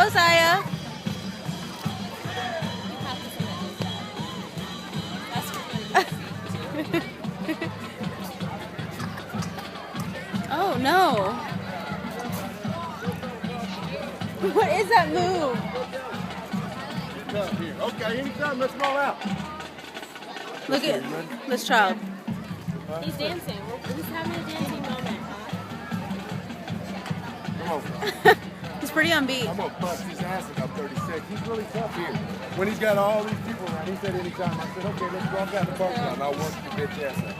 Go, Saya. Oh no. What is that move? Okay, anytime, let's roll out. Look at this child. He's dancing. He's having a dancing moment. Come on. He's pretty on beat. I'm going to bust his ass about 36. He's really tough here. When he's got all these people around, he said anytime. I said, okay, let's walk out the parking lot and I'll work your bitch ass out.